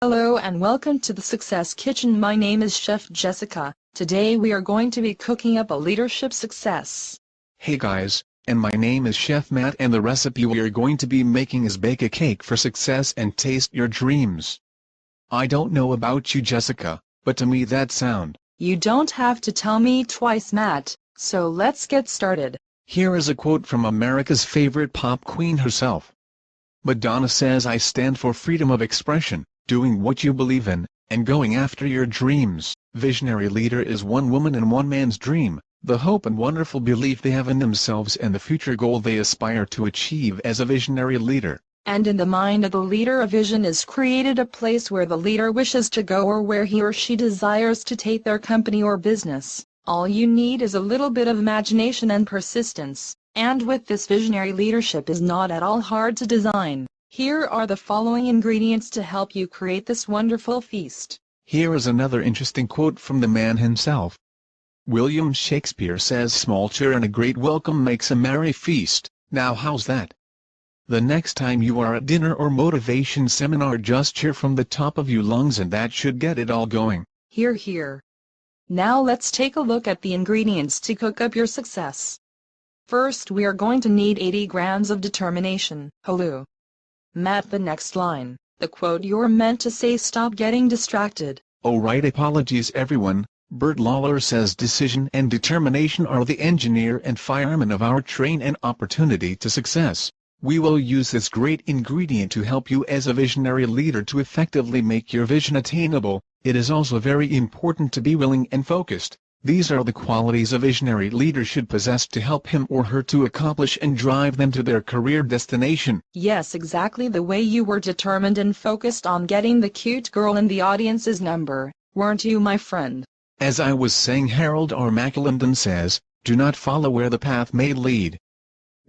Hello and welcome to the Success Kitchen. My name is Chef Jessica. Today we are going to be cooking up a leadership success. Hey guys, and my name is Chef Matt, and the recipe we are going to be making is bake a cake for success and taste your dreams. I don't know about you, Jessica, but to me that sound. You don't have to tell me twice, Matt, so let's get started. Here is a quote from America's favorite pop queen herself. Madonna says, "I stand for freedom of expression, doing what you believe in, and going after your dreams." Visionary leader is one woman and one man's dream, the hope and wonderful belief they have in themselves and the future goal they aspire to achieve as a visionary leader. And in the mind of the leader, a vision is created, a place where the leader wishes to go or where he or she desires to take their company or business. All you need is a little bit of imagination and persistence, and with this, visionary leadership is not at all hard to design. Here are the following ingredients to help you create this wonderful feast. Here is another interesting quote from the man himself. William Shakespeare says, "Small cheer and a great welcome makes a merry feast." Now how's that? The next time you are at dinner or motivation seminar, just cheer from the top of your lungs and that should get it all going. Hear, hear. Now let's take a look at the ingredients to cook up your success. First, we are going to need 80 grams of determination. Hello, Matt, the next line. The quote you're meant to say, "Stop getting distracted." Oh right, apologies everyone. Bert Lawler says, "Decision and determination are the engineer and fireman of our train and opportunity to success." We will use this great ingredient to help you as a visionary leader to effectively make your vision attainable. It is also very important to be willing and focused. These are the qualities a visionary leader should possess to help him or her to accomplish and drive them to their career destination. Yes, exactly the way you were determined and focused on getting the cute girl in the audience's number, weren't you, my friend? As I was saying, Harold R. McLendon says, "Do not follow where the path may lead.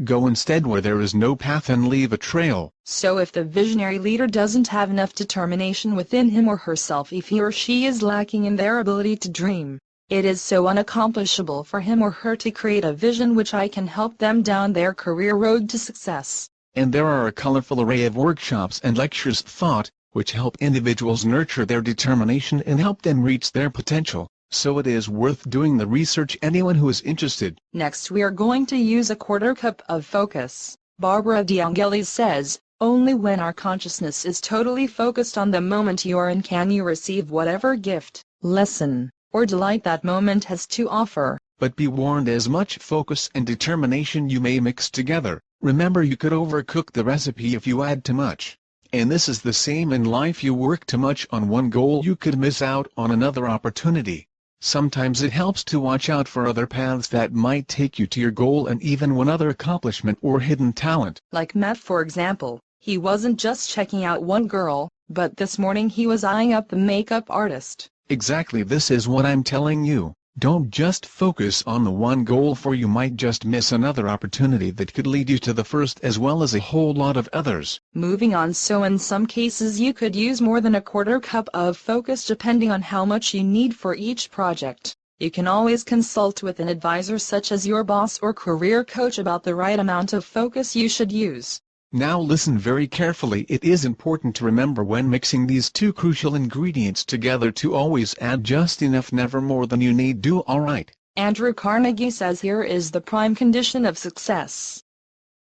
Go instead where there is no path and leave a trail." So if the visionary leader doesn't have enough determination within him or herself, if he or she is lacking in their ability to dream, it is so unaccomplishable for him or her to create a vision which I can help them down their career road to success. And there are a colorful array of workshops and lectures taught, which help individuals nurture their determination and help them reach their potential. So it is worth doing the research. Anyone who is interested. Next, we are going to use a quarter cup of focus. Barbara DeAngelis says, "Only when our consciousness is totally focused on the moment you are in can you receive whatever gift, lesson, or delight that moment has to offer." But be warned, as much focus and determination you may mix together, remember you could overcook the recipe if you add too much. And this is the same in life. You work too much on one goal, you could miss out on another opportunity. Sometimes it helps to watch out for other paths that might take you to your goal and even one other accomplishment or hidden talent. Like Matt, for example, he wasn't just checking out one girl, but this morning he was eyeing up the makeup artist. Exactly, this is what I'm telling you. Don't just focus on the one goal, for you might just miss another opportunity that could lead you to the first as well as a whole lot of others. Moving on, so in some cases you could use more than a quarter cup of focus depending on how much you need for each project. You can always consult with an advisor such as your boss or career coach about the right amount of focus you should use. Now listen very carefully. It is important to remember when mixing these two crucial ingredients together to always add just enough, never more than you need. Do alright. Andrew Carnegie says, here is the prime condition of success.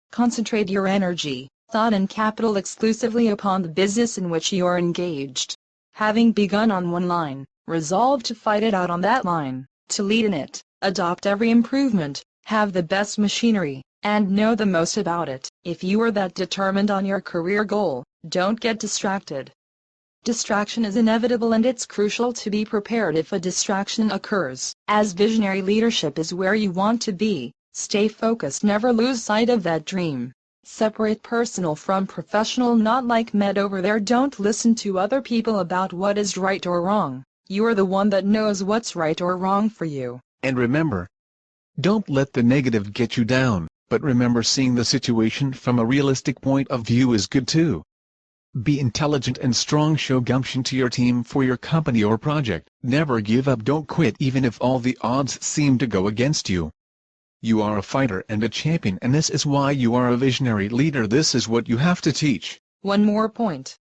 Concentrate your energy, thought and capital exclusively upon the business in which you are engaged. Having begun on one line, resolve to fight it out on that line, to lead in it, adopt every improvement, have the best machinery, and know the most about it. If you are that determined on your career goal, don't get distracted. Distraction is inevitable, and it's crucial to be prepared if a distraction occurs. As visionary leadership is where you want to be, stay focused, never lose sight of that dream. Separate personal from professional, not like Med over there. Don't listen to other people about what is right or wrong. You are the one that knows what's right or wrong for you. And remember, don't let the negative get you down. But remember, seeing the situation from a realistic point of view is good too. Be intelligent and strong. Show gumption to your team, for your company or project. Never give up. Don't quit even if all the odds seem to go against you. You are a fighter and a champion, and this is why you are a visionary leader. This is what you have to teach. One more point.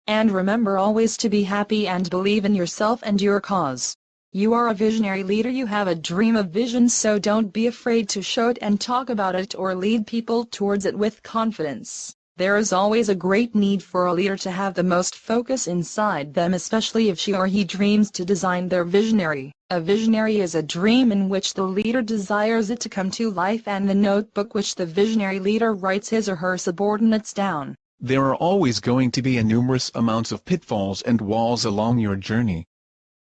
And remember always to be happy and believe in yourself and your cause. You are a visionary leader, you have a dream of vision, so don't be afraid to show it and talk about it or lead people towards it with confidence. There is always a great need for a leader to have the most focus inside them, especially if she or he dreams to design their visionary. A visionary is a dream in which the leader desires it to come to life, and the notebook which the visionary leader writes his or her subordinates down. There are always going to be numerous amounts of pitfalls and walls along your journey.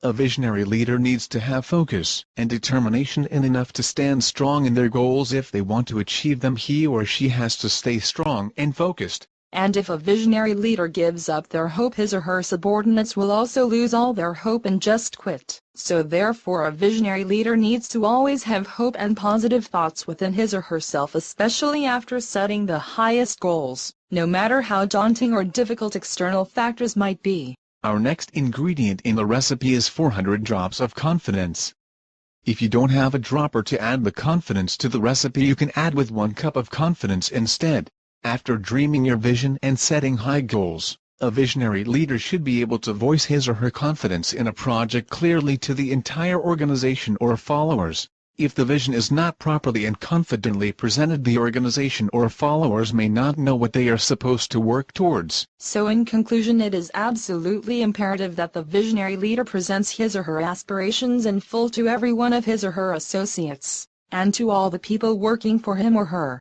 A visionary leader needs to have focus and determination and enough to stand strong in their goals. If they want to achieve them, he or she has to stay strong and focused. And if a visionary leader gives up their hope, his or her subordinates will also lose all their hope and just quit. So therefore a visionary leader needs to always have hope and positive thoughts within his or herself, especially after setting the highest goals, no matter how daunting or difficult external factors might be. Our next ingredient in the recipe is 400 drops of confidence. If you don't have a dropper to add the confidence to the recipe, you can add with 1 cup of confidence instead. After dreaming your vision and setting high goals, a visionary leader should be able to voice his or her confidence in a project clearly to the entire organization or followers. If the vision is not properly and confidently presented, the organization or followers may not know what they are supposed to work towards. So in conclusion, it is absolutely imperative that the visionary leader presents his or her aspirations in full to every one of his or her associates, and to all the people working for him or her.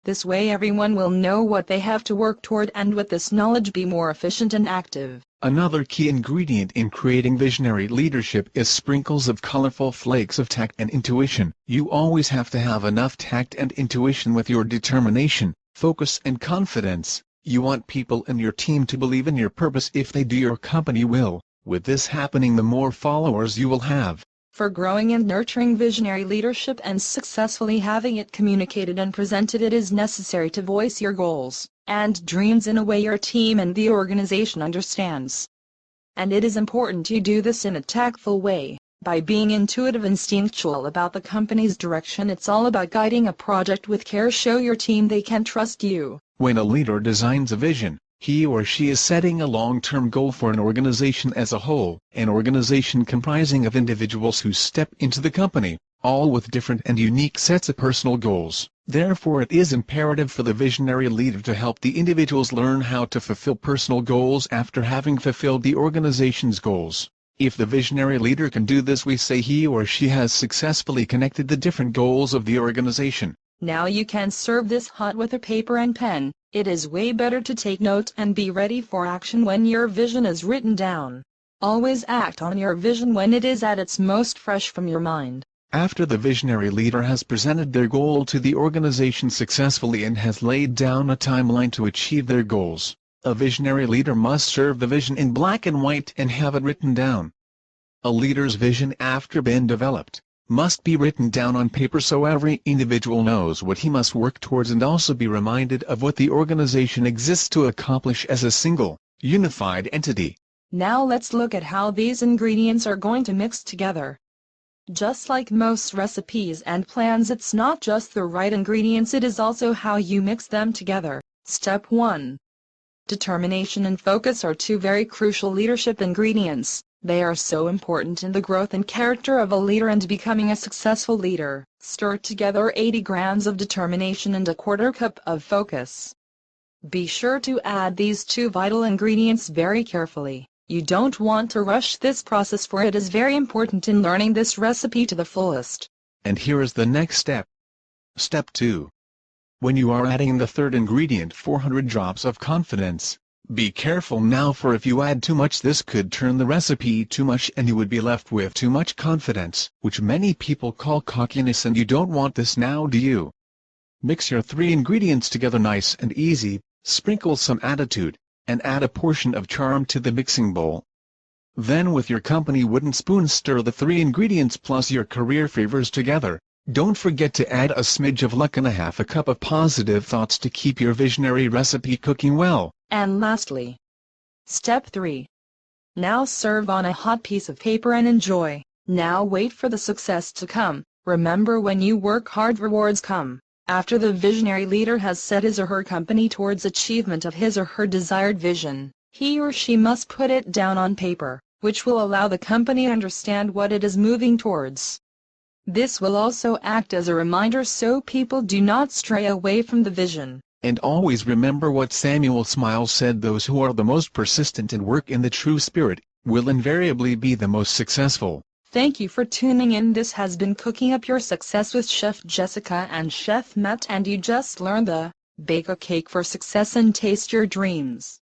This way everyone will know what they have to work toward, and with this knowledge be more efficient and active. Another key ingredient in creating visionary leadership is sprinkles of colorful flakes of tact and intuition. You always have to have enough tact and intuition with your determination, focus and confidence. You want people in your team to believe in your purpose. If they do, your company will. With this happening, the more followers you will have. For growing and nurturing visionary leadership and successfully having it communicated and presented, it is necessary to voice your goals and dreams in a way your team and the organization understands. And it is important to do this in a tactful way, by being intuitive and instinctual about the company's direction. It's all about guiding a project with care. Show your team they can trust you. When a leader designs a vision, he or she is setting a long-term goal for an organization as a whole, an organization comprising of individuals who step into the company, all with different and unique sets of personal goals. Therefore it is imperative for the visionary leader to help the individuals learn how to fulfill personal goals after having fulfilled the organization's goals. If the visionary leader can do this, we say he or she has successfully connected the different goals of the organization. Now you can serve this hot with a paper and pen. It is way better to take note and be ready for action when your vision is written down. Always act on your vision when it is at its most fresh from your mind. After the visionary leader has presented their goal to the organization successfully and has laid down a timeline to achieve their goals, a visionary leader must serve the vision in black and white and have it written down. A leader's vision, after been developed, must be written down on paper so every individual knows what he must work towards, and also be reminded of what the organization exists to accomplish as a single, unified entity. Now let's look at how these ingredients are going to mix together. Just like most recipes and plans, it's not just the right ingredients, it is also how you mix them together. Step 1. Determination and focus are 2 very crucial leadership ingredients. They are so important in the growth and character of a leader and becoming a successful leader. Stir together 80 grams of determination and a 1/4 cup of focus. Be sure to add these 2 vital ingredients very carefully. You don't want to rush this process, for it is very important in learning this recipe to the fullest. And here is the next step. Step 2. When you are adding the 3rd ingredient, 400 drops of confidence, be careful now, for if you add too much, this could turn the recipe too much and you would be left with too much confidence, which many people call cockiness, and you don't want this now, do you? Mix your 3 ingredients together nice and easy, sprinkle some attitude, and add a portion of charm to the mixing bowl. Then with your company wooden spoon stir the 3 ingredients plus your career favors together. Don't forget to add a smidge of luck and a 1/2 cup of positive thoughts to keep your visionary recipe cooking well. And lastly, step 3. Now serve on a hot piece of paper and enjoy. Now wait for the success to come. Remember, when you work hard, rewards come. After the visionary leader has set his or her company towards achievement of his or her desired vision, He or she must put it down on paper, which will allow the company to understand what it is moving towards. This will also act as a reminder so people do not stray away from the vision. And always remember what Samuel Smiles said: those who are the most persistent and work in the true spirit, will invariably be the most successful. Thank you for tuning in. This has been Cooking Up Your Success with Chef Jessica and Chef Matt, and you just learned the Bake a Cake for Success and Taste Your Dreams.